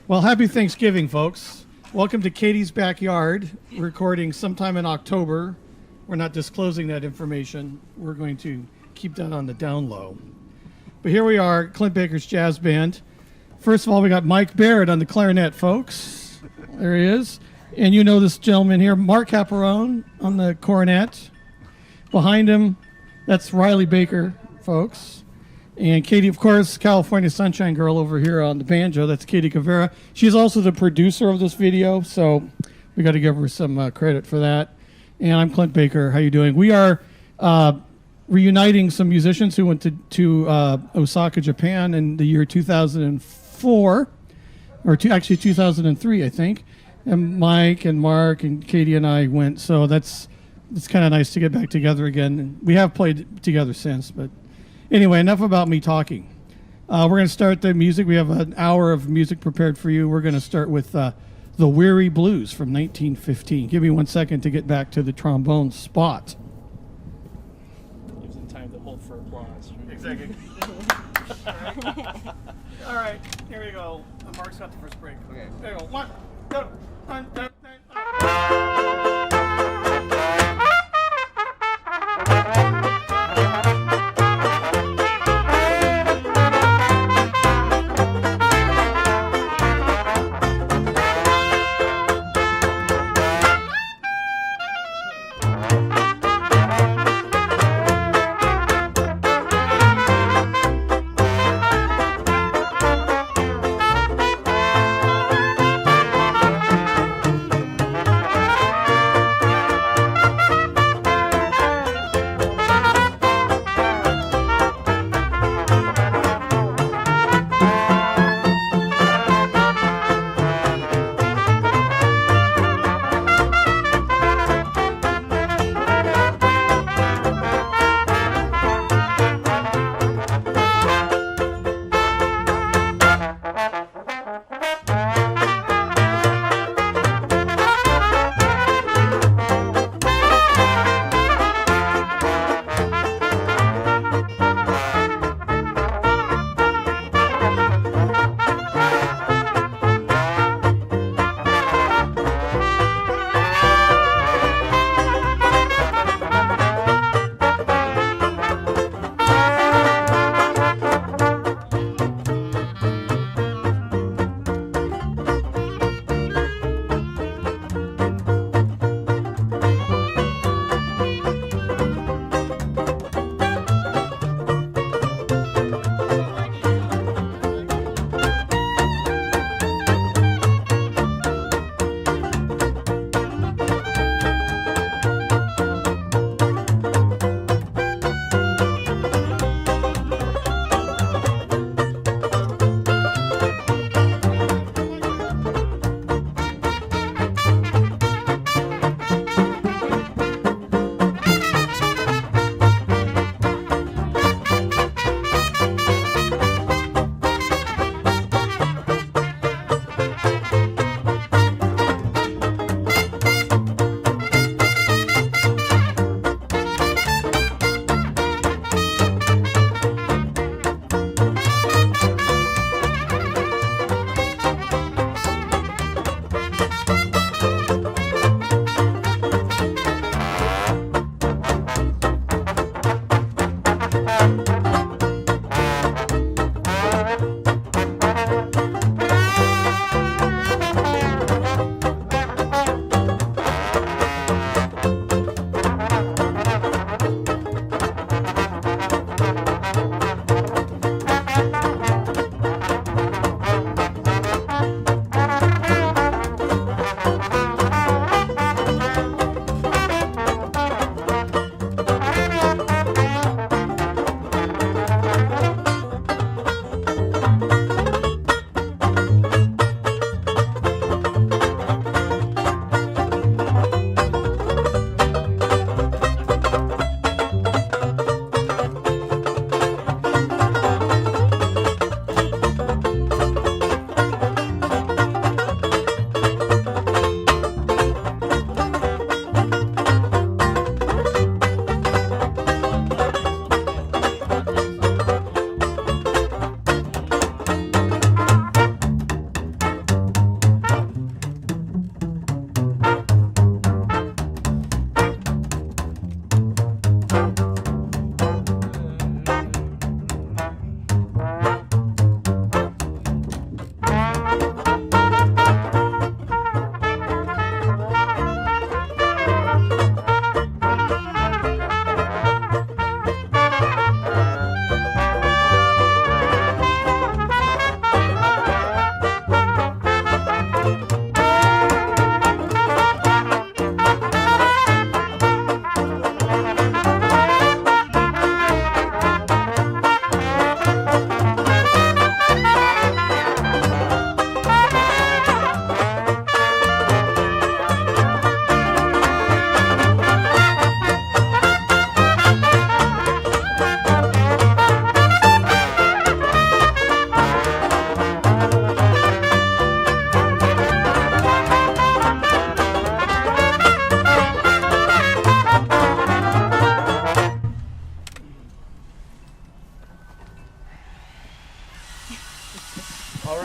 Well, happy Thanksgiving, folks. Welcome to Katie's Backyard, recording sometime in October. We're not disclosing that information. We're going to keep that on the down low. But here we are, Clint Baker's Jazz Band. First of all, we got Mike Baird on the clarinet, folks. There he is. And you know this gentleman here, Mark Caparone on the cornet. Behind him, that's Riley Baker, folks. And Katie, of course, California Sunshine Girl over here on the banjo. That's Katie Cavera. She's also the producer of this video, so we got to give her some credit for that. And I'm Clint Baker. How you doing? We are reuniting some musicians who went to Osaka, Japan in the year 2004, or actually 2003, I think. And Mike and Mark and Katie and I went, so it's kind of nice to get back together again. We have played together since, but anyway, enough about me talking. We're going to start the music. We have an hour of music prepared for you. We're going to start with The Weary Blues from 1915. Give me 1 second to get back to the trombone spot. Gives them time to hold for applause. Exactly. All right, here we go. Mark's got the first break. Okay. There you go. One, two, one, two, three.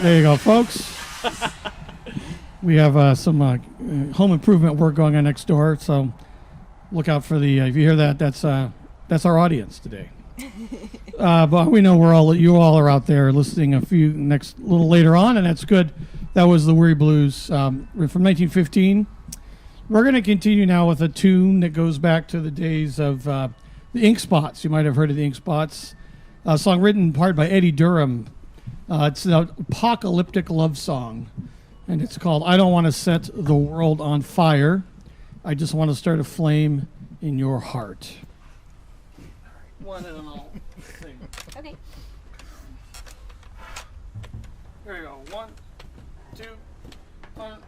There you go, folks. We have some home improvement work going on next door, so look out for the. If you hear that, that's our audience today. But we know you all are out there listening a little later on, and that's good. That was the Weary Blues from 1915. We're going to continue now with a tune that goes back to the days of the Ink Spots. You might have heard of the Ink Spots. A song written in part by Eddie Durham. It's an apocalyptic love song, and it's called I Don't Want to Set the World on Fire. I Just Want to Start a Flame in Your Heart. One and all thing. Okay. There you go. 1, 2, 1.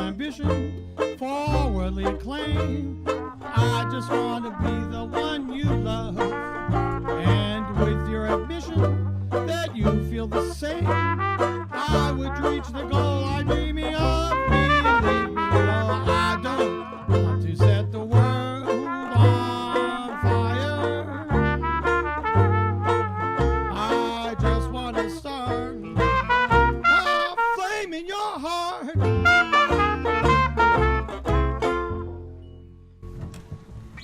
ambition, forwardly acclaim. I just want to be the one you love. And with your admission that you feel the same, I would reach the goal I'm dreaming of. Believe me, no, I don't want to set the world on fire. I just want to start a flame in your heart.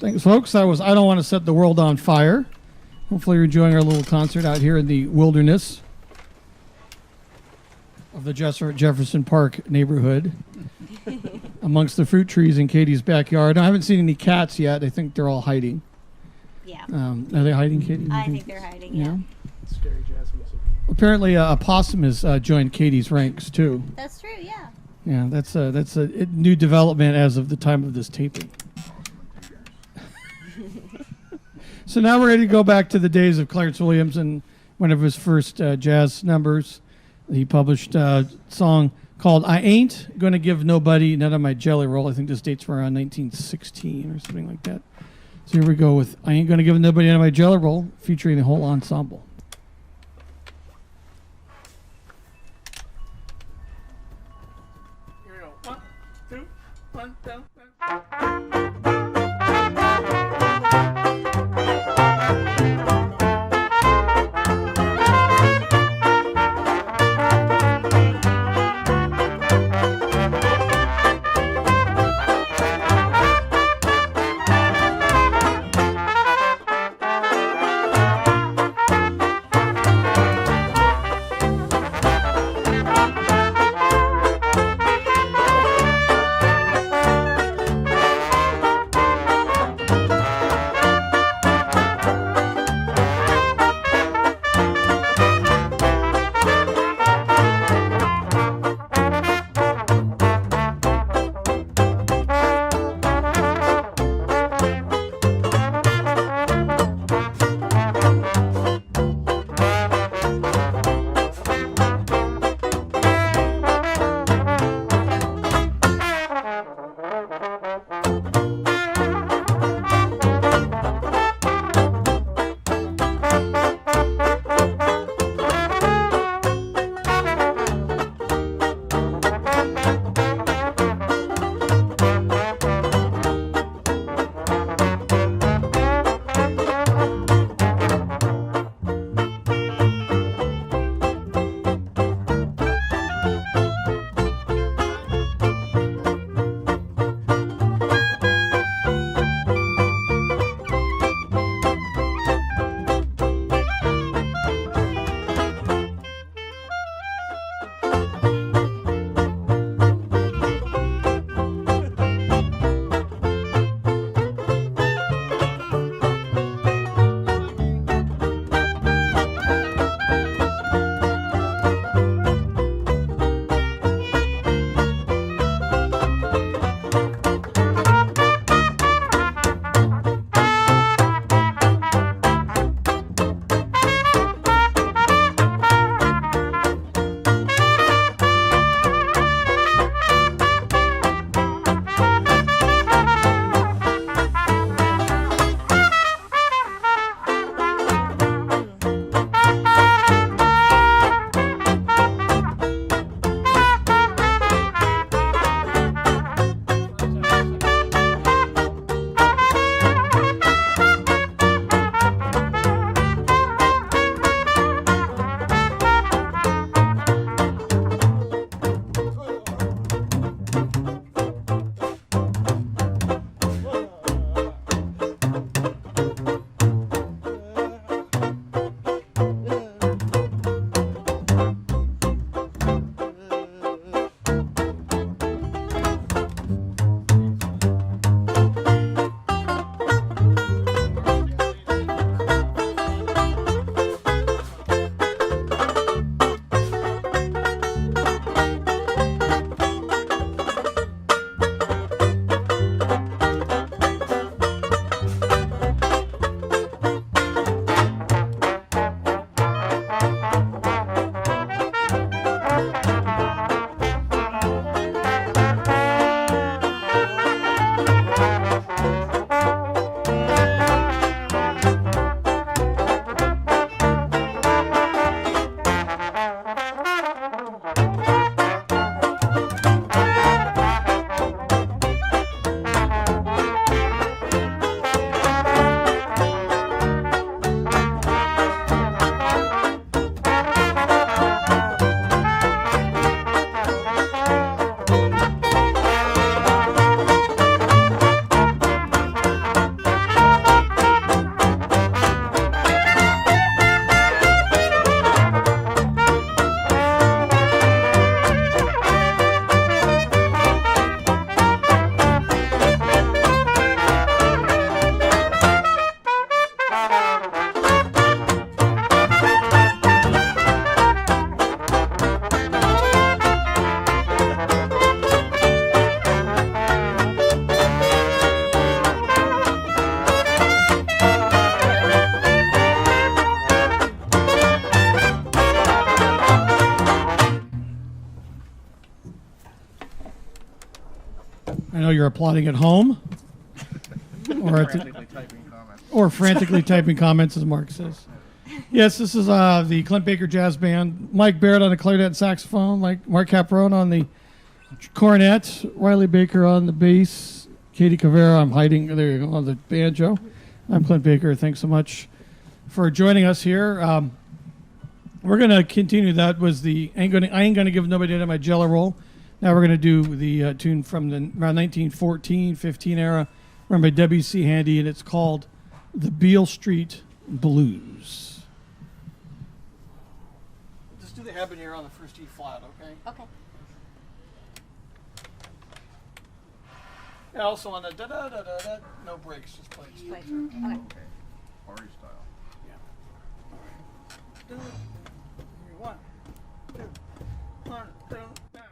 Thanks, folks. That was I Don't Want to Set the World on Fire. Hopefully you're enjoying our little concert out here in the wilderness of the Jefferson Park neighborhood amongst the fruit trees in Katie's backyard. I haven't seen any cats yet. I think they're all hiding. Yeah. Are they hiding, Katie? I think they're hiding, yeah. Scary jazz music. Apparently a possum has joined Katie's ranks, too. That's true, yeah. Yeah, that's a new development as of the time of this taping. So now we're ready to go back to the days of Clarence Williams and one of his first jazz numbers. He published a song called I Ain't Gonna Give Nobody None of My Jelly Roll. I think this dates from around 1916 or something like that. So here we go with I Ain't Gonna Give Nobody None of My Jelly Roll, featuring the whole ensemble. Here we go. 1, 2, 1, 2, 1. I know you're applauding at home. Or frantically typing comments, as Mark says. Yes, this is the Clint Baker Jazz Band. Mike Barrett on the clarinet and saxophone. Mark Caprone on the cornet. Riley Baker on the bass. Katie Cavera, I'm hiding. There you go, on the banjo. I'm Clint Baker. Thanks so much for joining us here. We're going to continue. That was the I Ain't Gonna Give Nobody My Jello Roll. Now we're going to do the tune from the around 1914-15 era, run by W.C. Handy, and it's called The Beale Street Blues. Just do the habanero on the first E flat, okay? Okay. And also on the da-da-da-da-da, no breaks, just play it straight. Play through. Okay. Party style. Yeah. All right. 1, 2, 1, 2, down.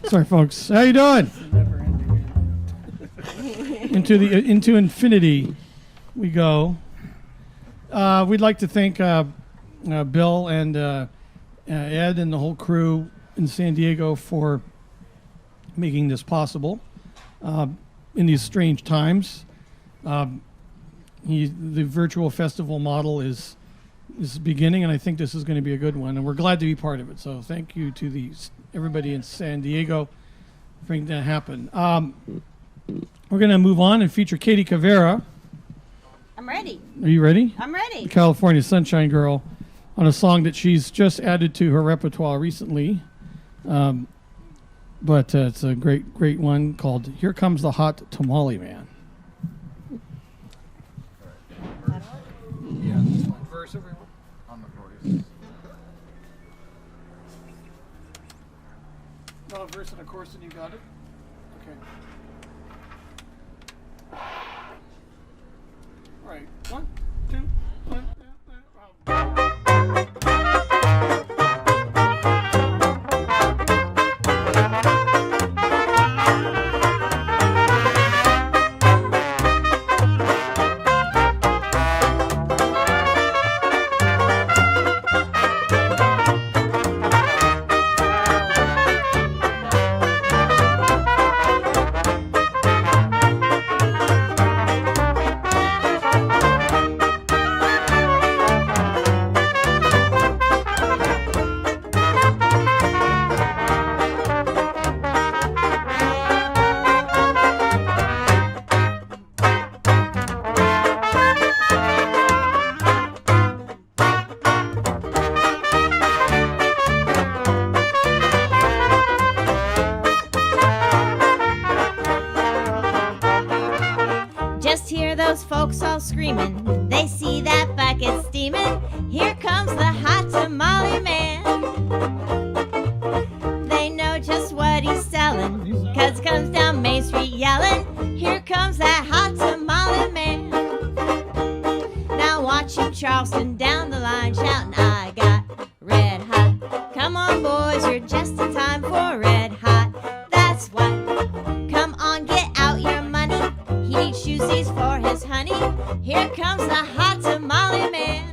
Sorry, folks. How you doing? Into infinity we go. We'd like to thank Bill and Ed and the whole crew in San Diego for making this possible in these strange times. The virtual festival model is beginning, and I think this is going to be a good one, and we're glad to be part of it. So thank you to everybody in San Diego for making that happen. We're going to move on and feature Katie Cavera. I'm ready. Are you ready? I'm ready. The California Sunshine Girl, on a song that she's just added to her repertoire recently. But it's a great one called Here Comes the Hot Tamale Man. Yeah, this one. Verse, everyone. On the chorus. No, a verse and a chorus, and you got it? Okay. All right. 1, 2, 1. Just hear those folks all screaming. They see that bucket steaming. Here comes the hot tamale man. They know just what he's selling, 'cause he comes down Main Street yelling, here comes that hot tamale man. Now watching Charleston down the line shouting, I got red hot. Come on boys, you're just in time for red hot. That's what. Come on, get out your money. He needs shoesies for his honey. Here comes the hot tamale man.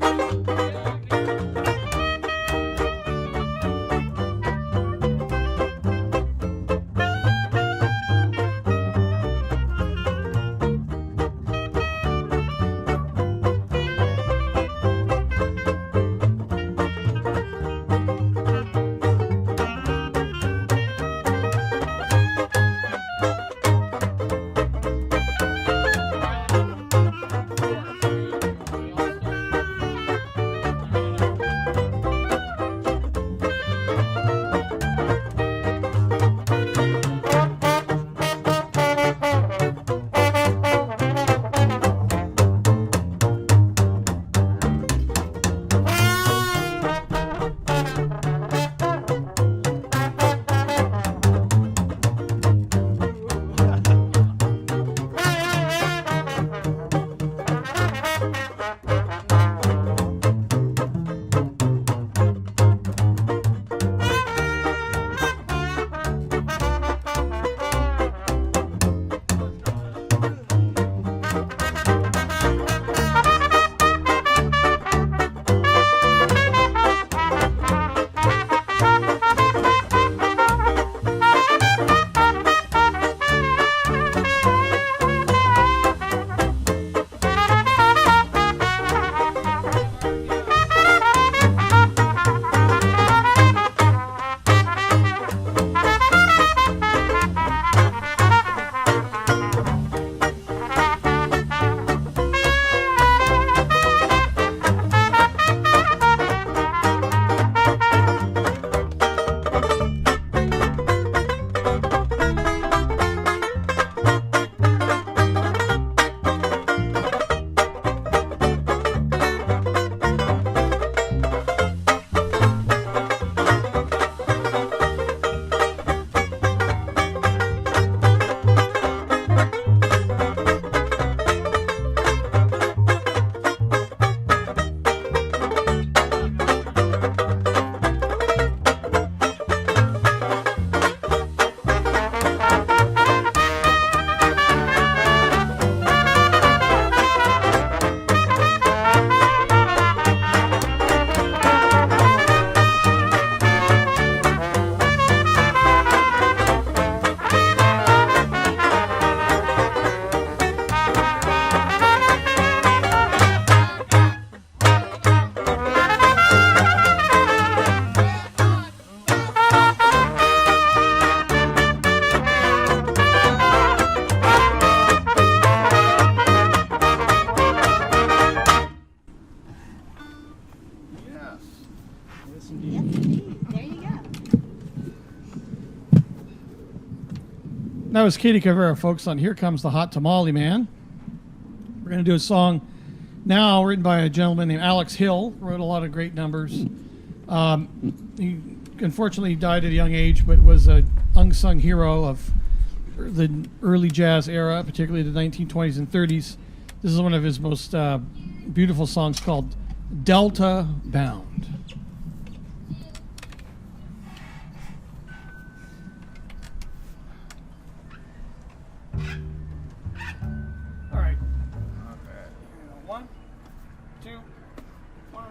Yes. Yes, Yes, indeed. indeed. There you go. That was Katie Cabrera, folks, on Here Comes the Hot Tamale Man. We're going to do a song now written by a gentleman named Alex Hill. Wrote a lot of great numbers. He unfortunately died at a young age, but was an unsung hero of the early jazz era, particularly the 1920s and 30s. This is one of his most beautiful songs called Delta Bound. All right. One, two, one,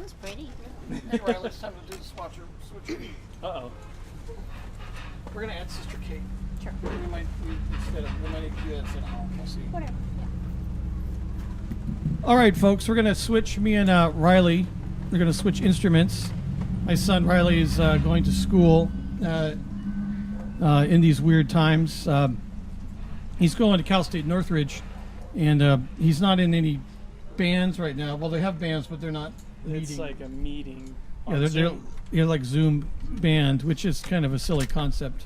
one's pretty. Hey, Riley, it's time to do the switcher. Uh-oh. We're gonna add Sister Kate. Sure. We might need to do that instead of home. We'll see. Whatever. All right, folks, we're gonna switch. Me and Riley, we're gonna switch instruments. My son Riley is going to school in these weird times. He's going to Cal State Northridge, and he's not in any bands right now. Well, they have bands, but they're not It's meeting. like a meeting. Yeah, on they're Zoom. like Zoom band, which is kind of a silly concept.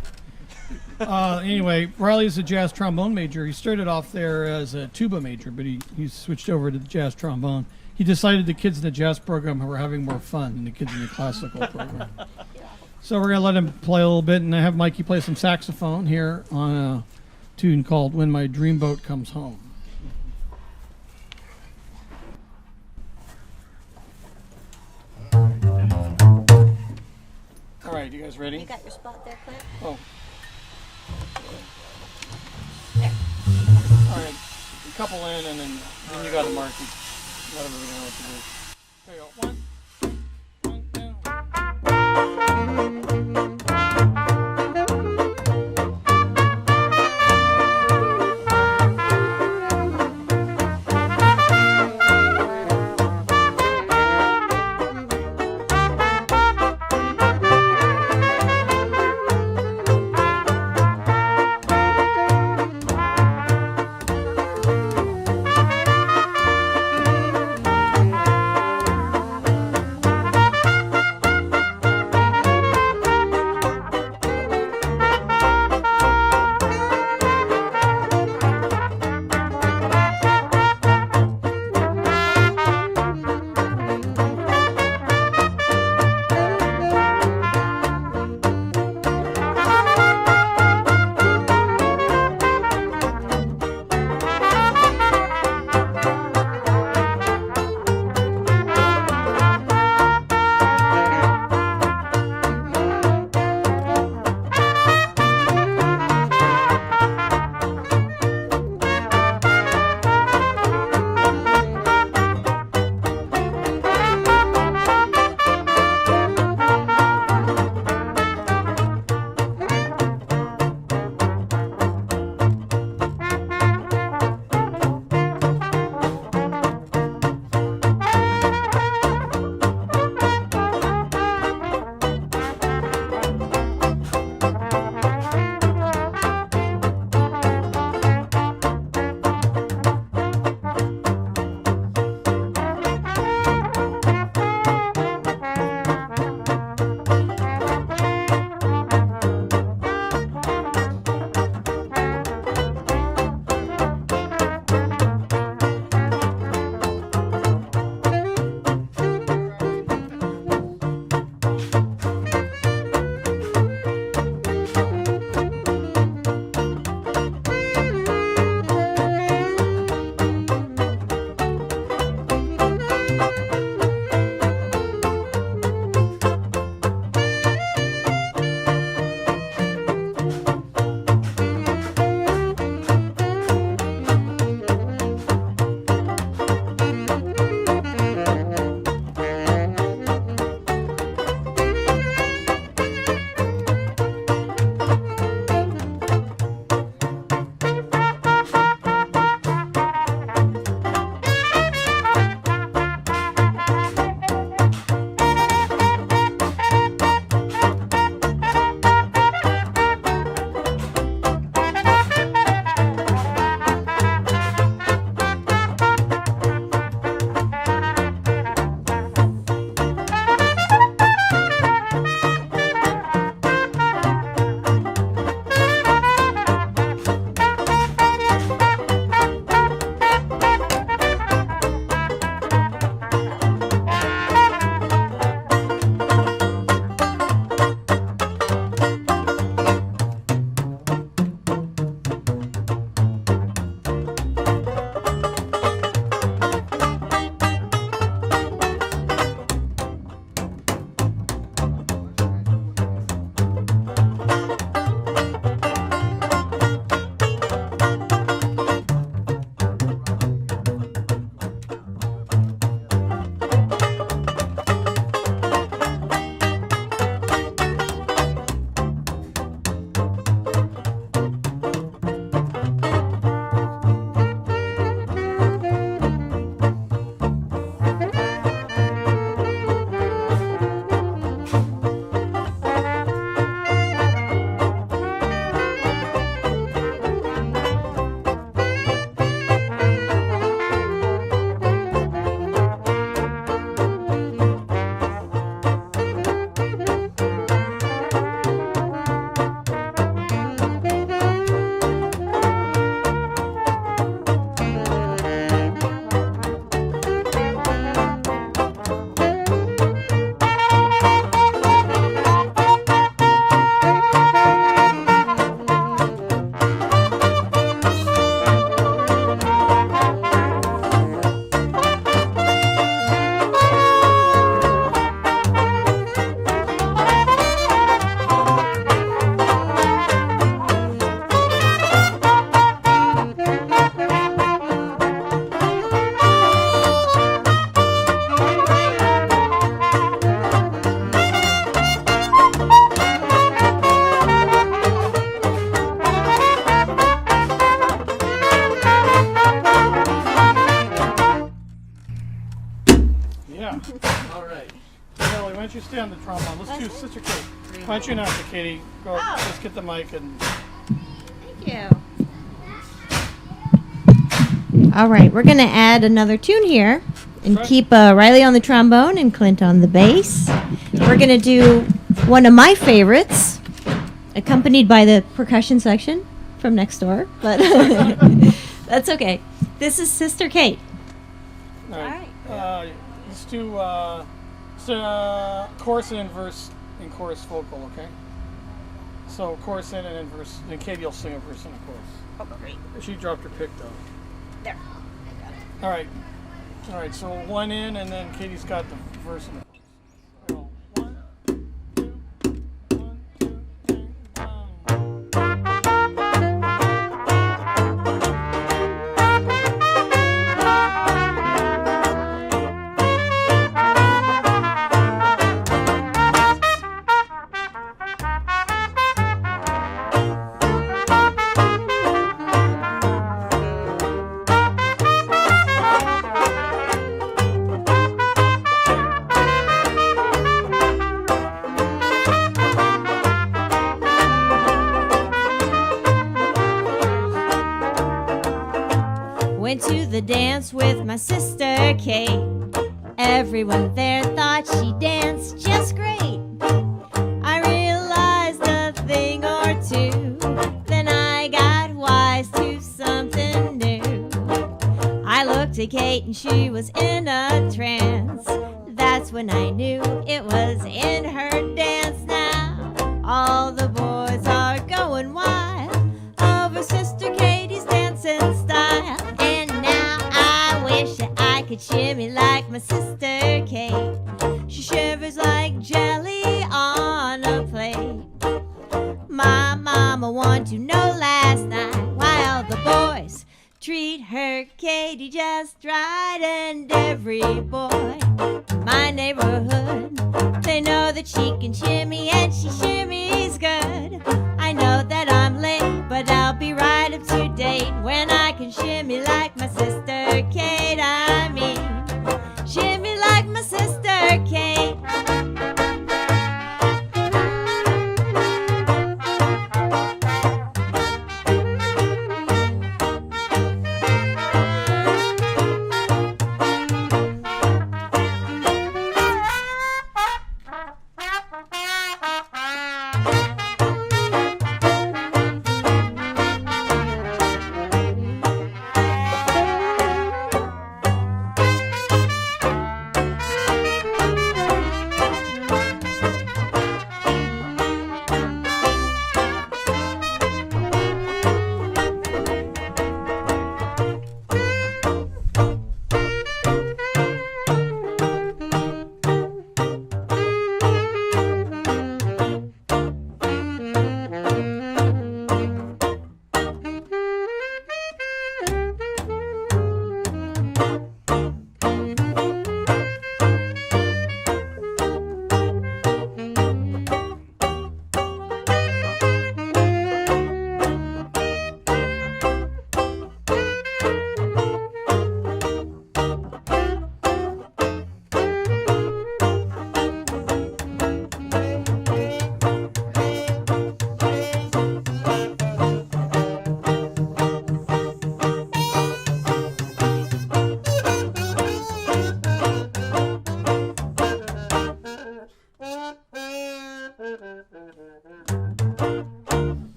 Anyway, Riley's a jazz trombone major. He started off there as a tuba major, but he switched over to the jazz trombone. He decided the kids in the jazz program were having more fun than the kids in the classical program. So we're going to let him play a little bit, and I have Mikey play some saxophone here on a tune called When My Dreamboat Comes Home. All right, you guys ready? You got your spot there, Clint? Oh. There. All right, a couple in, and then you got to mark it. Let everybody know what to do. There you go. why don't you stay on the trombone? Let's do Sister Kate. Why don't you announce it, Katie? Go, let's get the mic and... Thank you. All right, we're going to add another tune here and keep Riley on the trombone and Clint on the bass. We're going to do one of my favorites, accompanied by the percussion section from next door, but that's okay. This is Sister Kate. All right. Let's do chorus and verse and chorus vocal, okay? So chorus in and then verse. Then Katie will sing a verse and a chorus. Oh, great. She dropped her pick though. There. All right. All right. So one in and then Katie's got the verse and the chorus. Roll. 1, 2, 1, 2, 3, Went to the dance with my sister Kate. Everyone there thought she danced just great. I realized a thing or two, then I got wise to something new. I looked at Kate and she was in a trance. That's when I knew it was in her dance now. All the boys are going wild over Sister Katie's dancing style. And now I wish that I could shimmy like my sister Kate. She shivers like jelly on a plate. My mama wanted to know last night why all the boys treat her Katie just right. And every boy in my neighborhood, they know that she can shimmy and she shimmies good. I know that I'm late, but I'll be right up to date when I can shimmy like my sister Kate. I mean, shimmy like my sister Kate.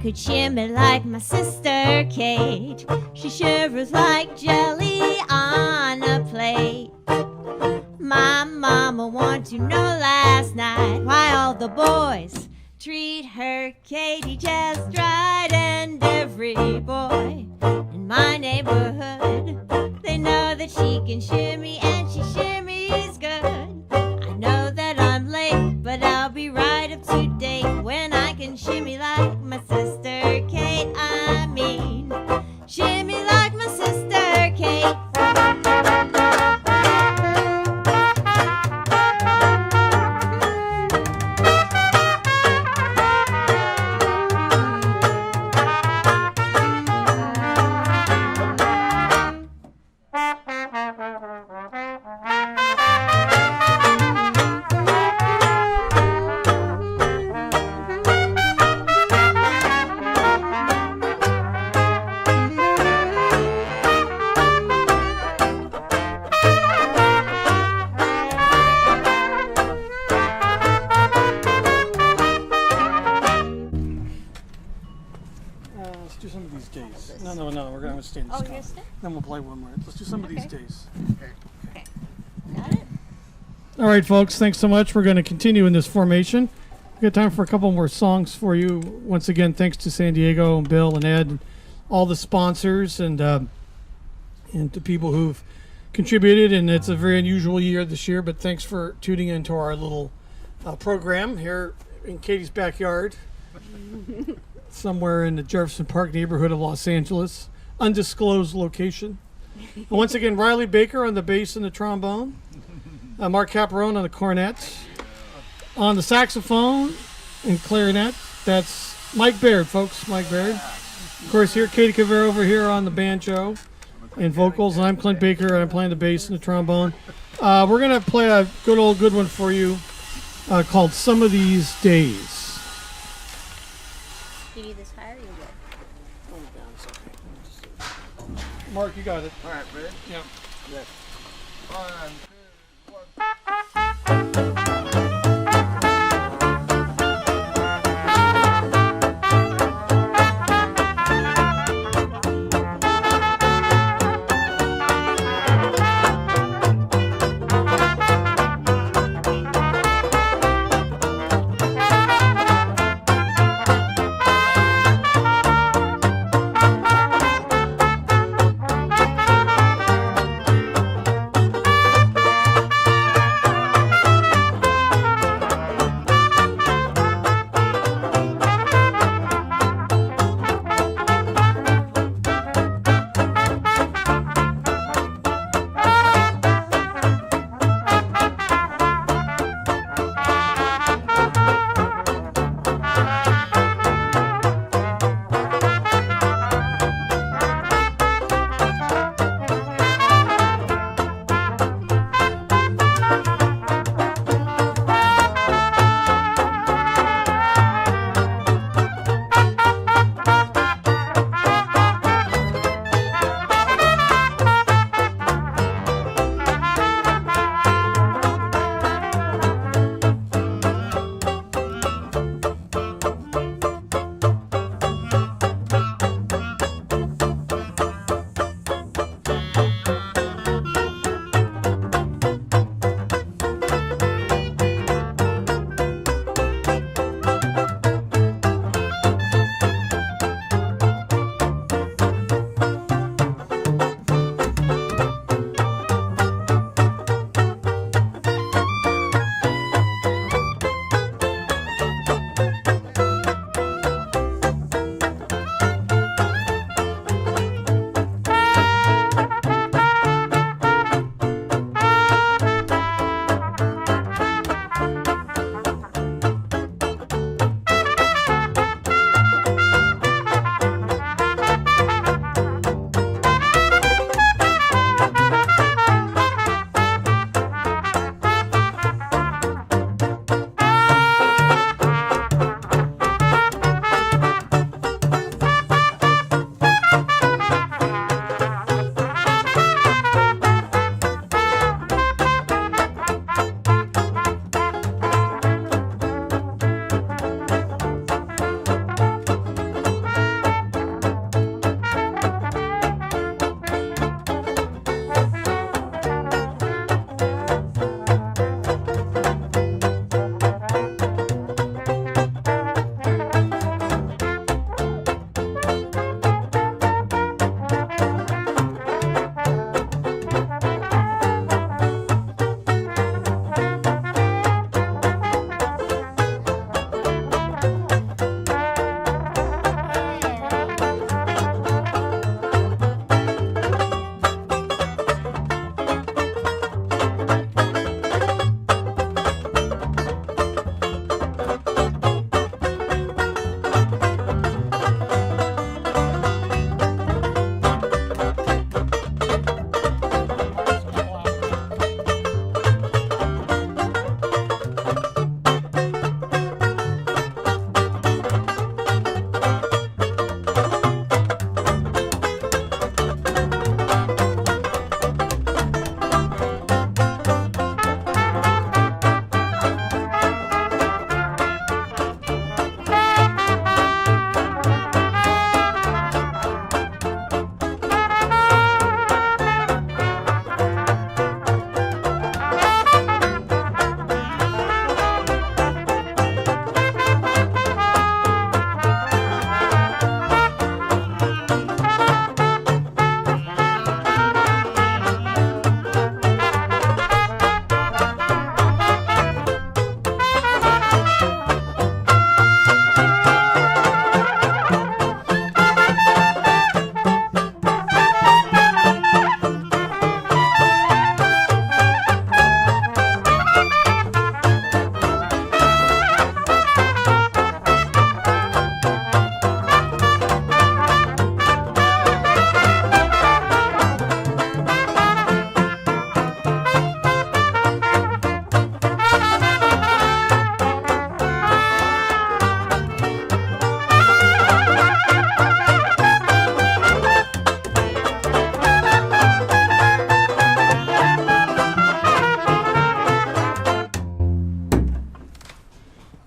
could shimmy like my sister Kate. She shivers like jelly on a plate. My mama wanted to know last night why all the boys treat her Katie just right. And every boy in my neighborhood, they know that she can shimmy and she shimmies good. I know that I'm late, but I'll be right up to date when I can shimmy like my sister Kate. I mean, shimmy like my sister Kate. Let's do some of these days. No, we're going to stay in this Oh, you're town. gonna stay? Then we'll play one more. Let's do some of these Okay. days. Okay. Got it? All right, folks, thanks so much. We're going to continue in this formation. We've got time for a couple more songs for you. Once again, thanks to San Diego and Bill and Ed and all the sponsors and to people who've contributed. And it's a very unusual year this year, but thanks for tuning into our little program here in Katie's backyard, somewhere in the Jefferson Park neighborhood of Los Angeles, undisclosed location. And once again, Riley Baker on the bass and the trombone. Mark Caparone on the cornet. On the saxophone and clarinet, that's Mike Baird, folks. Mike Baird. Of course, here, Katie Cavero over here on the banjo and vocals. And I'm Clint Baker, and I'm playing the bass and the trombone. We're going to play a good one for you called Some of These Days. Do you need this higher or you good? Mark, you got it. All right, ready? Yeah. Good. 1, 2, 1. Some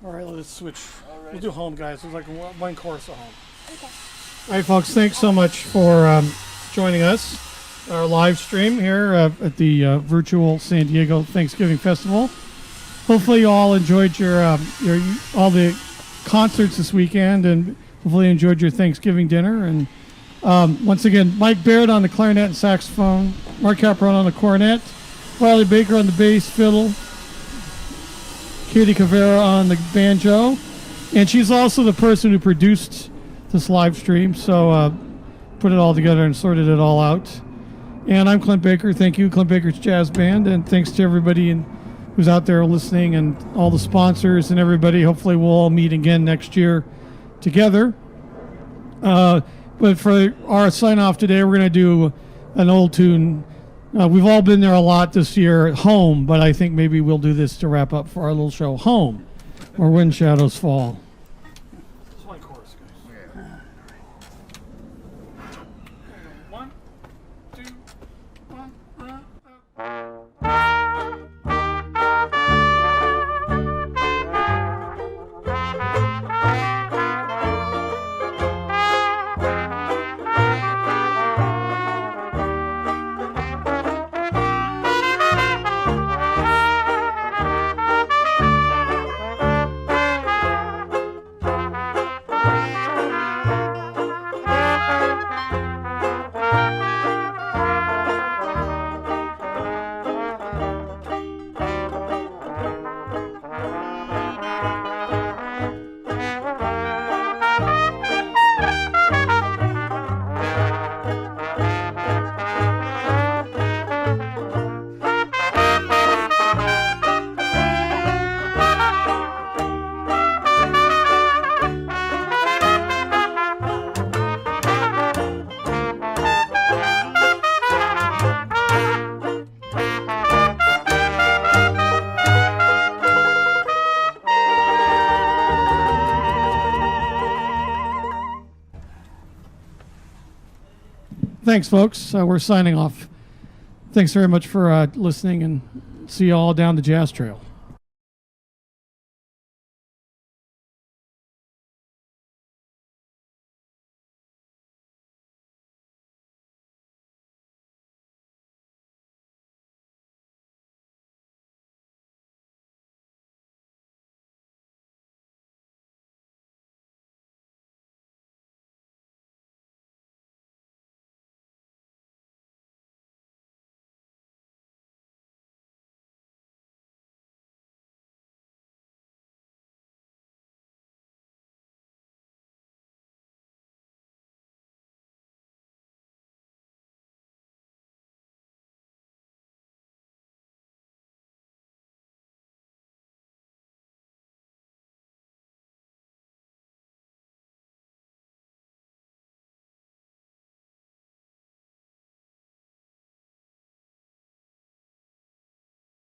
All right, let's switch. All right. We'll do home, guys. It's like one chorus of home. Okay. All right, folks. Thanks so much for joining us. Our live stream here at the virtual San Diego Thanksgiving Festival. Hopefully, you all enjoyed your all the concerts this weekend, and hopefully, you enjoyed your Thanksgiving dinner. And once again, Mike Baird on the clarinet and saxophone, Mark Caperon on the cornet, Riley Baker on the bass, fiddle, Katie Cavera on the banjo, and she's also the person who produced this live stream, so put it all together and sorted it all out. And I'm Clint Baker. Thank you, Clint Baker's Jazz Band, and thanks to everybody who's out there listening and all the sponsors and everybody. Hopefully we'll all meet again next year together. But for our sign-off today, we're going to do an old tune. We've all been there a lot this year at home, but I think maybe we'll do this to wrap up for our little show, Home, or When Shadows Fall. Just one chorus, guys. Yeah. 1, 2, 1. Thanks, folks. We're signing off. Thanks very much for listening, and see you all down the Jazz Trail.